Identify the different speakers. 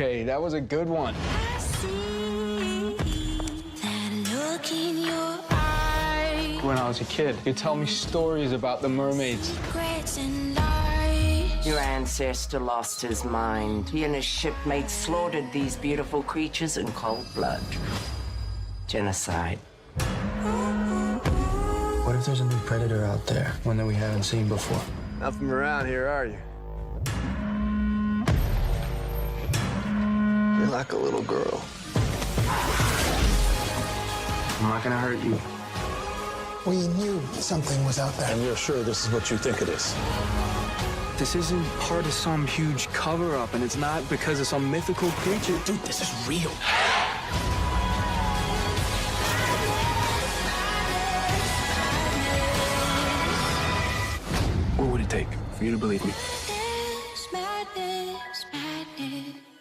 Speaker 1: Okay, that was a good one.
Speaker 2: I see that look in your eyes.
Speaker 1: When I was a kid, you'd tell me stories about the mermaids.
Speaker 2: Secrets and lies.
Speaker 3: Your ancestor lost his mind. He and his shipmates slaughtered these beautiful creatures in cold blood. Genocide.
Speaker 4: What if there's a new predator out there, one that we haven't seen before?
Speaker 5: Not from around here, are you? You're like a little girl.
Speaker 4: I'm not gonna hurt you.
Speaker 6: We knew something was out there.
Speaker 5: And you're sure this is what you think it is?
Speaker 1: This isn't part of some huge cover-up, and it's not because of some mythical creature.
Speaker 6: Dude, this is real.
Speaker 1: What would it take for you to believe me?
Speaker 2: Madness, madness, madness.